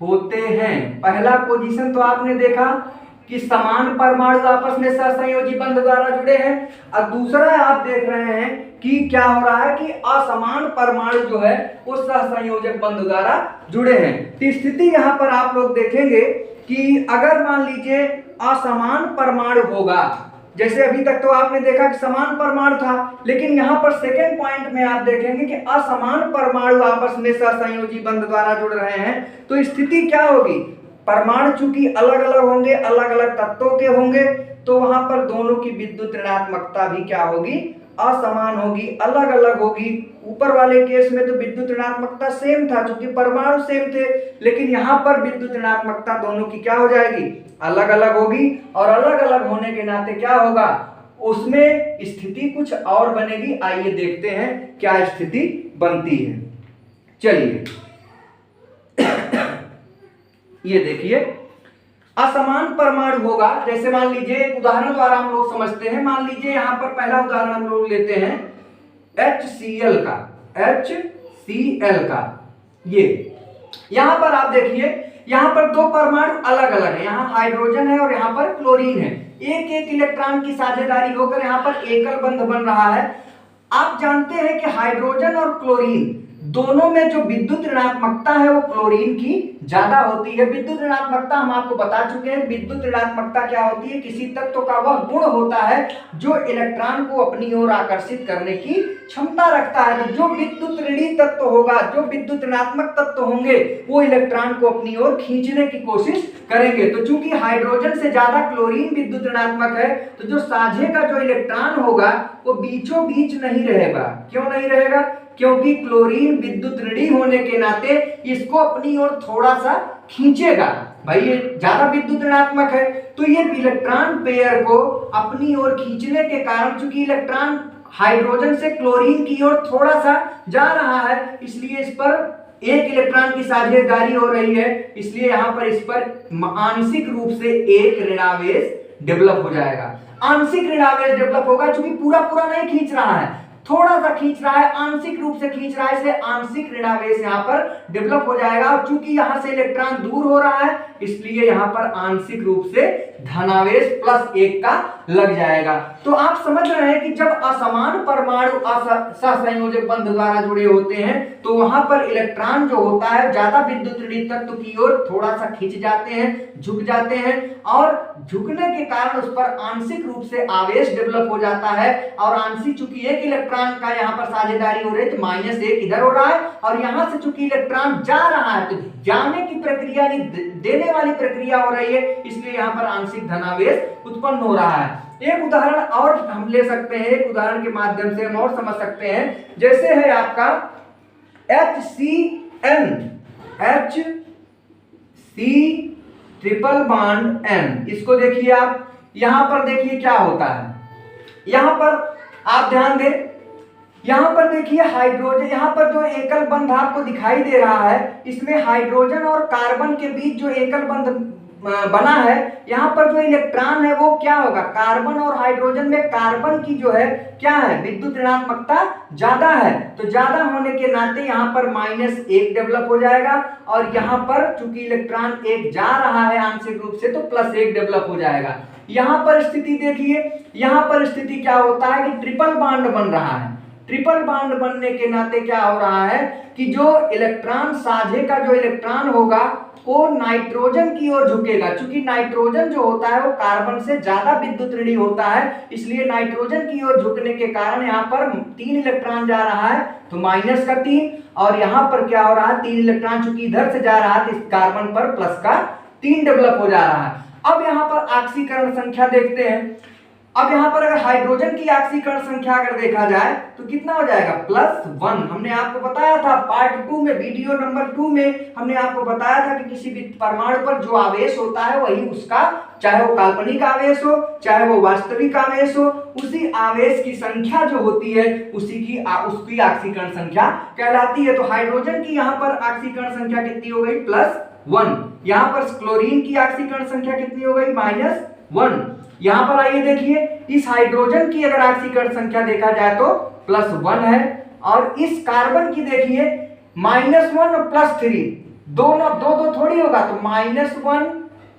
होते हैं। पहला पोजीशन तो आपने देखा कि समान परमाणु आपस में सहसंयोजी बंध द्वारा जुड़े हैं, और दूसरा आप देख रहे हैं कि क्या हो रहा है कि असमान परमाणु जो है वो सहसंयोजक बंध द्वारा जुड़े हैं। तो स्थिति यहां पर आप लोग देखेंगे कि अगर मान लीजिए असमान परमाणु होगा, जैसे अभी तक तो आपने देखा कि समान परमाणु था, लेकिन यहां पर सेकेंड पॉइंट में आप देखेंगे कि असमान परमाणु आपस में सहसंयोजी बंध द्वारा जुड़ रहे हैं, तो स्थिति क्या होगी, परमाणु चूंकि अलग अलग होंगे, अलग अलग तत्वों के होंगे, तो वहां पर दोनों की विद्युत ऋणात्मकता भी क्या होगी, असमान होगी, अलग अलग होगी। ऊपर वाले केस में तो विद्युत ऋणात्मकता सेम था चूंकि परमाणु सेम थे, लेकिन यहां पर विद्युत ऋणात्मकता दोनों की क्या हो जाएगी, अलग अलग होगी, और अलग अलग होने के नाते क्या होगा, उसमें स्थिति कुछ और बनेगी। आइए देखते हैं क्या स्थिति बनती है। चलिए ये देखिए, असमान परमाणु होगा, जैसे मान लीजिए एक उदाहरण द्वारा हम लोग समझते हैं। मान लीजिए यहां पर पहला उदाहरण हम लोग लेते हैं HCl का। ये यहां पर आप देखिए, यहां पर दो परमाणु अलग अलग है, यहां हाइड्रोजन है और यहां पर क्लोरीन है, एक एक इलेक्ट्रॉन की साझेदारी होकर यहां पर एकल बंध बन रहा है। आप जानते हैं कि हाइड्रोजन और क्लोरीन दोनों में जो विद्युत ऋणात्मकता है वो क्लोरीन की ज्यादा होती है। विद्युत ऋणात्मकता हम आपको बता चुके हैं, विद्युत ऋणात्मकता क्या होती है, किसी तत्व का वह गुण होता है जो इलेक्ट्रॉन को अपनी ओर आकर्षित करने की क्षमता रखता है। तो जो विद्युत ऋणी तत्व होगा, जो विद्युत ऋणात्मक तत्व होंगे, वो इलेक्ट्रॉन को अपनी ओर खींचने की कोशिश करेंगे। तो चूंकि हाइड्रोजन से ज्यादा क्लोरीन विद्युत ऋणात्मक है, तो जो साझे का जो इलेक्ट्रॉन होगा वो बीचों बीच नहीं रहेगा। क्यों नहीं रहेगा, क्योंकि क्लोरीन विद्युत ऋणी होने के नाते इसको अपनी ओर थोड़ा सा खींचेगा। भाई ये ज्यादा विद्युत ऋणात्मक है तो ये इलेक्ट्रॉन पेयर को अपनी ओर खींचने के कारण, चूंकि इलेक्ट्रॉन हाइड्रोजन से क्लोरीन की ओर थोड़ा सा जा रहा है, इसलिए इस पर एक इलेक्ट्रॉन की साझेदारी हो रही है, इसलिए यहां पर इस पर आंशिक रूप से एक ऋणावेश डेवलप हो जाएगा। आंशिक ऋणावेश डेवलप होगा, क्योंकि पूरा पूरा नहीं खींच रहा है, थोड़ा सा खींच रहा है, आंशिक रूप से खींच रहा है, इसलिए आंशिक ऋणावेश यहां पर डेवलप हो जाएगा। और चूंकि यहां से इलेक्ट्रॉन दूर हो रहा है, इसलिए यहां पर आंशिक रूप से धनावेश +1 का लग जाएगा। तो आप समझ रहे हैं कि जब असमान परमाणु सहसंयोजक बंध द्वारा जुड़े होते हैं तो वहां पर इलेक्ट्रॉन जो होता है ज्यादा विद्युत ऋणात्मक तत्व की ओर थोड़ा सा खिंच जाते हैं, झुक जाते हैं, और झुकने के कारण उस पर आंशिक रूप से आवेश डेवलप हो जाता है। और आंशिक, चूंकि एक इलेक्ट्रॉन का यहां पर साझेदारी हो रही है तो -1 इधर हो रहा है, और यहां से चूंकि इलेक्ट्रॉन जा रहा है तो जाने की प्रक्रिया देने वाली प्रक्रिया हो रही है, इसलिए यहां पर आंशिक धनावेश उत्पन्न हो रहा है। एक उदाहरण और हम ले सकते हैं, एक उदाहरण के माध्यम से हम और समझ सकते हैं। जैसे है आपका HCN, ट्रिपल बॉन्ड N, इसको देखिए आप, यहां पर देखिए क्या होता है। यहां पर आप ध्यान दें, यहां पर देखिए हाइड्रोजन, यहां पर जो एकल बंध आपको दिखाई दे रहा है, इसमें हाइड्रोजन और कार्बन के बीच जो एकल बंध बना है, यहां पर जो इलेक्ट्रॉन है वो क्या होगा, कार्बन और हाइड्रोजन में कार्बन की जो है क्या है, विद्युत ऋणात्मकता ज्यादा है, तो ज्यादा होने के नाते यहां पर -1 डेवलप हो जाएगा, और यहां पर चूंकि इलेक्ट्रॉन एक जा रहा है आंशिक रूप से तो +1 डेवलप हो जाएगा। यहां पर स्थिति देखिए, यहां पर स्थिति क्या होता है कि ट्रिपल बॉन्ड बन रहा है। ट्रिपल बॉन्ड बनने के नाते क्या हो रहा है कि जो इलेक्ट्रॉन साझे का जो इलेक्ट्रॉन होगा वो नाइट्रोजन की ओर झुकेगा, क्योंकि नाइट्रोजन जो होता है वो कार्बन से ज्यादा विद्युत ऋणी होता है, इसलिए नाइट्रोजन की ओर झुकने के कारण यहाँ पर 3 इलेक्ट्रॉन जा रहा है तो -3, और यहाँ पर क्या हो रहा है, 3 इलेक्ट्रॉन चूंकि इधर से जा रहा है तो इस कार्बन पर +3 डेवलप हो जा रहा है। अब यहाँ पर ऑक्सीकरण संख्या देखते हैं। अब यहां पर अगर हाइड्रोजन की ऑक्सीकरण संख्या अगर देखा जाए तो कितना हो जाएगा, +1। हमने आपको बताया था पार्ट 2 में, वीडियो नंबर 2 में हमने आपको बताया था कि किसी भी परमाणु पर जो आवेश होता है वही उसका, चाहे वो काल्पनिक आवेश हो चाहे वो वास्तविक आवेश हो, उसी आवेश की संख्या जो होती है उसकी ऑक्सीकरण संख्या कहलाती है। तो हाइड्रोजन की यहाँ पर ऑक्सीकरण संख्या कितनी हो गई, +1। यहाँ पर क्लोरीन की ऑक्सीकरण संख्या कितनी हो गई, -1। यहां पर आइए देखिए, इस हाइड्रोजन की अगर ऑक्सीकरण संख्या देखा जाए तो +1 है, और इस कार्बन की देखिए -1 और +3, दोनों दो थोड़ी होगा, तो -1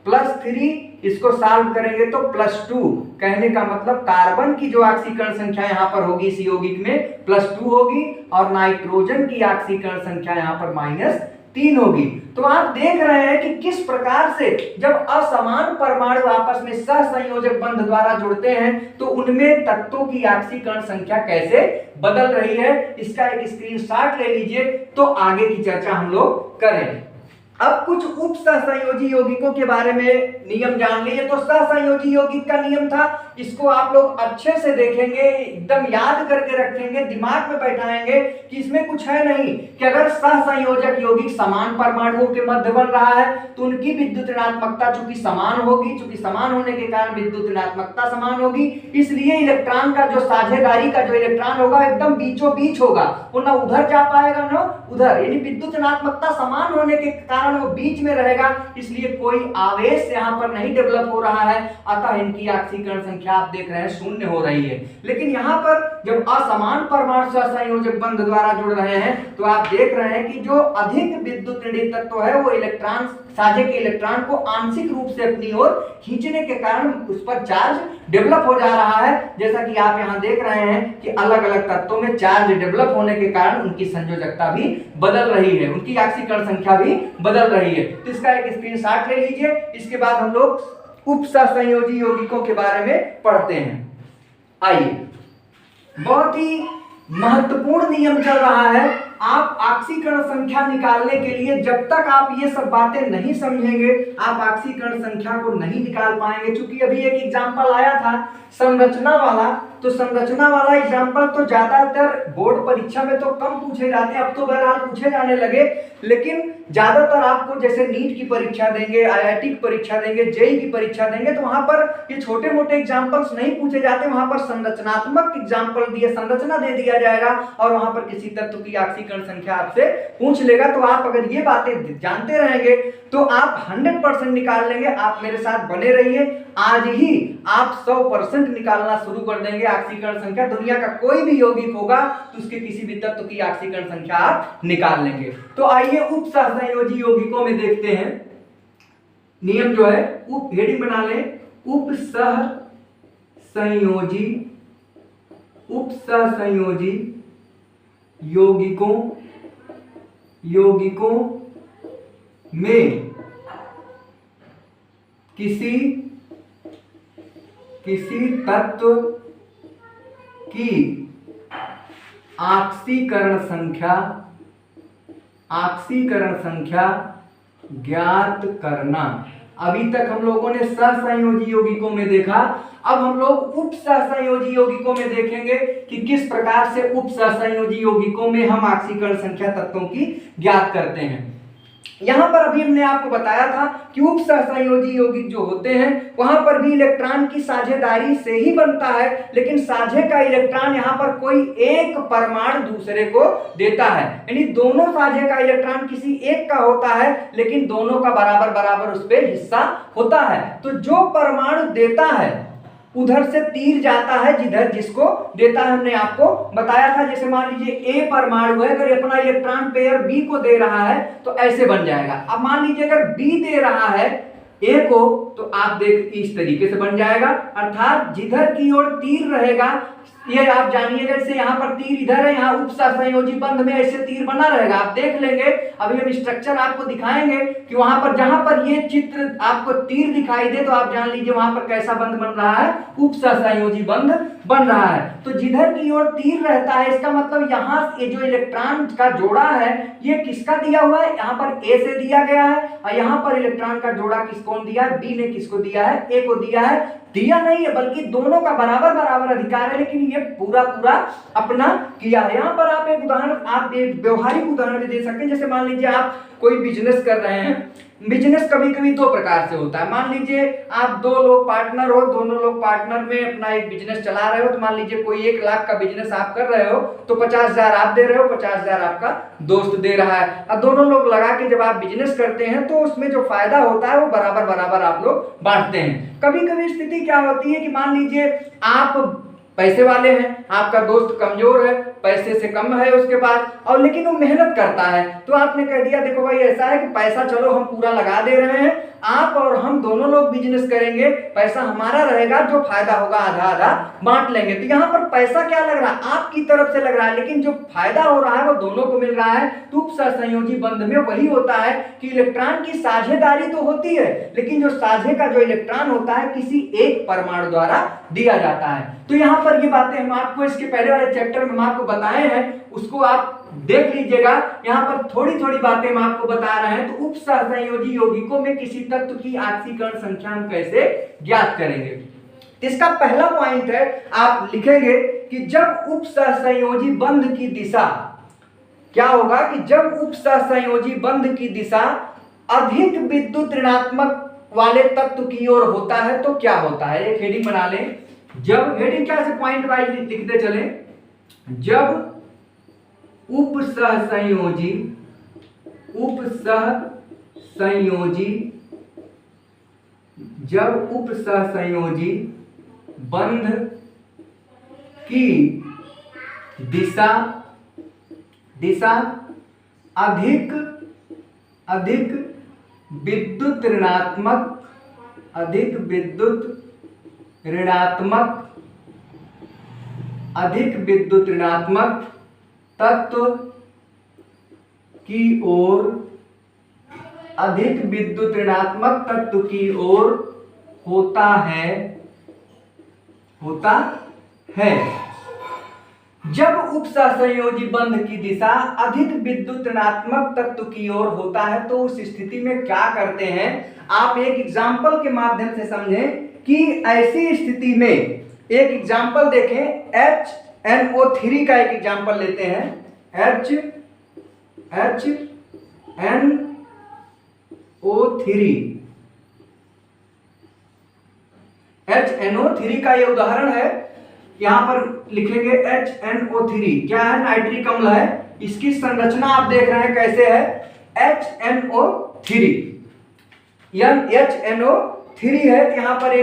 +3, इसको सॉल्व करेंगे तो +2। कहने का मतलब कार्बन की जो ऑक्सीकरण संख्या यहां पर होगी इस यौगिक में +2 होगी, और नाइट्रोजन की ऑक्सीकरण संख्या यहां पर -3 होगी। तो आप देख रहे हैं कि किस प्रकार से जब असमान परमाणु आपस में सहसंयोजक बंध द्वारा जुड़ते हैं तो उनमें तत्वों की ऑक्सीकरण संख्या कैसे बदल रही है। इसका एक स्क्रीनशॉट ले लीजिए तो आगे की चर्चा हम लोग करें। अब कुछ उप सहसंयोजी यौगिकों के बारे में नियम जान लीजिए। तो सहसंयोजी यौगिक का नियम था, इसको आप लोग अच्छे से देखेंगे, एकदम याद करके रखेंगे, दिमाग में बैठाएंगे कि इसमें कुछ है नहीं कि अगर सहसंयोजक यौगिक समान परमाणुओं के मध्य बन रहा है तो उनकी विद्युत ऋणात्मकता चूंकि समान होगी, चूंकि समान होने के कारण विद्युत ऋणात्मकता समान होगी, इसलिए इलेक्ट्रॉन का जो साझेदारी का जो इलेक्ट्रॉन होगा एकदम बीचों बीच होगा, वो ना उधर जा पाएगा ना उधर, यानी विद्युत ऋणात्मकता समान होने के कारण वो बीच में रहेगा, इसलिए कोई आवेश यहां पर नहीं डेवलप हो रहा है, अतः इनकी ऑक्सीकरण संख्या आप देख रहे हैं 0 हो रही है। लेकिन यहां पर जब असमान परमाणु सहसंयोजक बंध द्वारा जुड़ रहे हैं तो आप देख रहे हैं कि जो अधिक विद्युत ऋणी तत्व है वो इलेक्ट्रॉन, साझे के इलेक्ट्रॉन को आंशिक रूप से अपनी ओर खींचने के कारण उस पर चार्ज डेवलप हो जा रहा है। जैसा कि आप यहां देख रहे हैं कि अलग अलग तत्वों में चार्ज डेवलप होने के कारण उनकी संयोजकता भी बदल रही है, उनकी ऑक्सीकरण संख्या भी बदल रही है। तो इसका एक स्क्रीनशॉट ले लीजिए। इसके बाद हम लोग उप सहसंयोजी यौगिकों के बारे में पढ़ते हैं। आइए, बहुत ही महत्वपूर्ण नियम चल रहा है आप ऑक्सीकरण संख्या निकालने के लिए जब तक आप ये सब बातें नहीं समझेंगे आप ऑक्सीकरण संख्या को नहीं निकाल पाएंगे। क्योंकि अभी एक एग्जांपल आया था संरचना वाला, तो संरचना वाला एग्जांपल तो ज्यादातर बोर्ड परीक्षा में तो कम पूछे जाते हैं, अब तो बहरहाल पूछे जाने लगे, लेकिन ज्यादातर आपको जैसे नीट की परीक्षा देंगे, आईआईटी की परीक्षा देंगे, जेईई की परीक्षा देंगे, तो वहां पर ये छोटे मोटे एग्जांपल्स नहीं पूछे जाते, वहां पर संरचनात्मक एग्जांपल दिए, संरचना दे दिया जाएगा और वहां पर किसी तत्व की ऑक्सीकरण संख्या आपसे पूछ लेगा। तो आप अगर ये बातें जानते रहेंगे तो आप 100% निकाल लेंगे। आप मेरे साथ बने रहिए, आज ही आप 100% निकालना शुरू कर देंगे ऑक्सीकरण संख्या। दुनिया का कोई भी यौगिक होगा तो उसके किसी भी तत्व की ऑक्सीकरण संख्या आप निकाल लेंगे। तो आइए उप सहसंयोजी यौगिकों में देखते हैं। नियम जो है उप हेडिंग बना लें, उप सहसंयोजी यौगिकों में किसी तत्व की ऑक्सीकरण संख्या ज्ञात करना। अभी तक हम लोगों ने सहसंयोजी यौगिकों में देखा, अब हम लोग उप सहसंयोजी यौगिकों में देखेंगे कि किस प्रकार से उप सहसंयोजी यौगिकों में हम ऑक्सीकरण संख्या तत्वों की ज्ञात करते हैं। यहां पर अभी हमने आपको बताया था कि उप सहसंयोजी यौगिक जो होते हैं वहां पर भी इलेक्ट्रॉन की साझेदारी से ही बनता है, लेकिन साझे का इलेक्ट्रॉन यहां पर कोई एक परमाणु दूसरे को देता है, यानी दोनों साझे का इलेक्ट्रॉन किसी एक का होता है लेकिन दोनों का बराबर बराबर उस पर हिस्सा होता है। तो जो परमाणु देता है उधर से तीर जाता है जिधर जिसको देता है। हमने आपको बताया था, जैसे मान लीजिए ए परमाणु है, अगर अपना इलेक्ट्रॉन पेयर बी को दे रहा है तो ऐसे बन जाएगा। अब मान लीजिए अगर बी दे रहा है ए को, तो आप देख इस तरीके से बन जाएगा, अर्थात जिधर की ओर तीर रहेगा, ये आप जानिएगा, जैसे यहाँ पर तीर इधर है, यहाँ उप सहसंयोजी बंध में ऐसे तीर बना रहेगा। आप देख लेंगे, अभी हम स्ट्रक्चर आपको दिखाएंगे कि वहां पर जहां पर ये चित्र आपको तीर दिखाई दे तो आप जान लीजिए वहां पर कैसा बंध बन रहा है, उप सहसंयोजी बंध बन रहा है। तो जिधर की ओर तीर रहता है इसका मतलब यहाँ ये जो इलेक्ट्रॉन का जोड़ा है ये किसका दिया हुआ है, यहाँ पर ए से दिया गया है, और यहाँ पर इलेक्ट्रॉन का जोड़ा किसको दिया है, बी ने किसको दिया है, ए को दिया है। दिया नहीं है बल्कि दोनों का बराबर बराबर अधिकार है, लेकिन ये पूरा पूरा अपना किया है। यहाँ पर आप एक उदाहरण, आप एक व्यवहारिक उदाहरण भी दे सकते हैं। जैसे मान लीजिए आप कोई बिजनेस कर रहे हैं, बिजनेस कभी कभी दो प्रकार से होता है। मान लीजिए आप दो लोग पार्टनर हो, दोनों लोग पार्टनर में अपना एक बिजनेस चला रहे हो, तो मान लीजिए कोई 1 लाख का बिजनेस आप कर रहे हो तो 50,000 आप दे रहे हो, 50,000 आपका दोस्त दे रहा है, और दोनों लोग लगा के जब आप बिजनेस करते हैं तो उसमें जो फायदा होता है वो बराबर बराबर आप लोग बांटते हैं। कभी कभी स्थिति क्या होती है कि मान लीजिए आप पैसे वाले हैं, आपका दोस्त कमजोर है, पैसे से कम है उसके पास, और लेकिन वो मेहनत करता है, तो आपने कह दिया देखो भाई ऐसा है कि पैसा चलो हम पूरा लगा दे रहे हैं, आप और हम दोनों लोग बिजनेस करेंगे, पैसा हमारा रहेगा, जो फायदा होगा आधा आधा बांट लेंगे। तो यहाँ पर पैसा क्या लग रहा है, आपकी तरफ से लग रहा है, लेकिन जो फायदा हो रहा है वो दोनों को मिल रहा है। तो उप सहसंयोजी बंध में वही होता है कि इलेक्ट्रॉन की साझेदारी तो होती है, लेकिन जो साझे का जो इलेक्ट्रॉन होता है किसी एक परमाणु द्वारा दिया जाता है। तो यहाँ पर ये बातें हम आपको इसके पहले वाले चैप्टर में हम आपको बताए हैं, उसको आप देख लीजिएगा। यहाँ पर थोड़ी थोड़ी बातें हम आपको बता रहे हैं। तो उप सहसंयोजी यौगिकों में किसी तत्व की ऑक्सीकरण संख्या हम कैसे ज्ञात करेंगे। इसका पहला पॉइंट है, आप लिखेंगे कि जब उप सहसंयोजी बंध की दिशा, क्या होगा कि जब उप सहसंयोजी बंध की दिशा अधिक विद्युत ऋणात्मक वाले तत्व की ओर होता है तो क्या होता है। एक हेडिंग बना लें, जब हेडिंग क्या से पॉइंट वाइज लिखते चले, जब उप सहसंयोजी बंध की दिशा अधिक विद्युत ऋणात्मक तत्व की ओर, अधिक विद्युत ऋणात्मक तत्व की ओर होता है। जब उप सहसंयोजी बंध की दिशा अधिक विद्युत ऋणात्मक तत्व की ओर होता है तो उस स्थिति में क्या करते हैं, आप एक एग्जाम्पल के माध्यम से समझें कि ऐसी स्थिति में एक एग्जाम्पल देखें। HNO3 का एक एग्जाम्पल लेते हैं। HNO3 का ये उदाहरण है। यहां पर लिखेंगे HNO3 क्या है, नाइट्रिक अम्ल है। इसकी संरचना आप देख रहे हैं कैसे है, HNO3 HNO3 है। यहाँ पर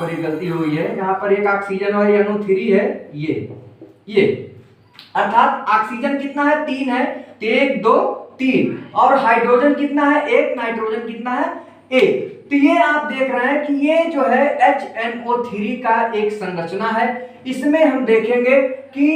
एक गलती हुई है, यहाँ पर एक ऑक्सीजन और NO3 है, ये अर्थात ऑक्सीजन कितना है, 3 है, 1 2 3, और हाइड्रोजन कितना है, 1, नाइट्रोजन कितना है, 1। तो ये आप देख रहे हैं कि ये जो है HNO3 का एक संरचना है। इसमें हम देखेंगे कि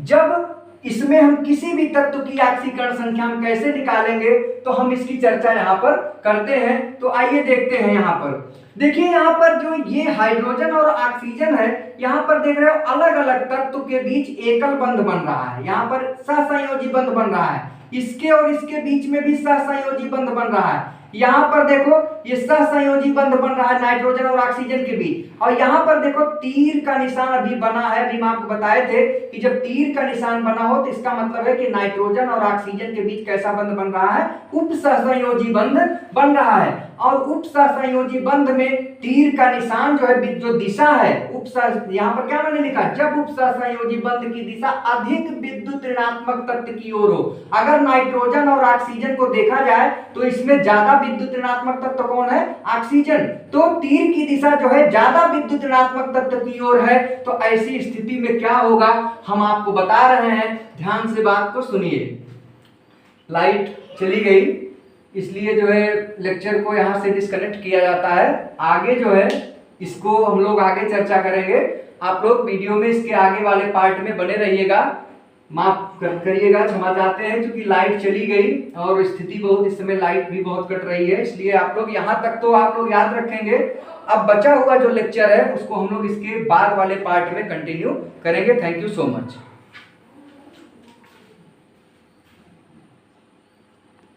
जब इसमें हम किसी भी तत्व की ऑक्सीकरण संख्या हम कैसे निकालेंगे, तो हम इसकी चर्चा यहाँ पर करते हैं। तो आइए देखते हैं। यहाँ पर देखिए, यहाँ पर जो ये हाइड्रोजन और ऑक्सीजन है, यहाँ पर देख रहे हो अलग अलग तत्व के बीच एकल बंध बन रहा है। यहाँ पर सहसंयोजी बंध बन रहा है, इसके और इसके बीच में भी सहसंयोजी बंध बन रहा है। यहाँ पर देखो ये सहसंयोजी बंध बन रहा है नाइट्रोजन और ऑक्सीजन के बीच। और यहाँ पर देखो तीर का निशान अभी बना है। अभी हम आपको बताए थे कि जब तीर का निशान बना हो तो इसका मतलब है कि नाइट्रोजन और ऑक्सीजन के बीच कैसा बंध बन रहा है, उप सहसंयोजी बंध बन रहा है। और उप सहसंयोजी बंध में तीर का निशान जो है, जो दिशा है यहाँ पर क्या मैंने लिखा, जब उप सहसंयोजी बंध की दिशा अधिक विद्युत ऋणात्मक तत्व की ओर हो। अगर नाइट्रोजन और ऑक्सीजन को देखा जाए तो इसमें ज्यादा विद्युत ऋणात्मक तत्व कौन है, ऑक्सीजन। तो तीर की दिशा जो है ज्यादा विद्युत ऋणात्मक तत्व की ओर है। तो ऐसी स्थिति में क्या होगा, हम आपको बता रहे हैं, ध्यान से बात को सुनिए। लाइट चली गई, इसलिए जो है लेक्चर को यहां से डिस्कनेक्ट किया जाता है। आगे जो है इसको हम लोग आगे चर्चा करेंगे। आप लोग वीडियो में इसके आगे वाले पार्ट में बने रहिएगा। माफ करिएगा, क्षमा चाहते हैं, क्योंकि लाइट चली गई और स्थिति बहुत, इस समय लाइट भी बहुत कट रही है, इसलिए आप लोग यहां तक तो आप लोग याद रखेंगे। अब बचा हुआ जो लेक्चर है उसको हम लोग इसके बाद वाले पार्ट में कंटिन्यू करेंगे। Thank you so much.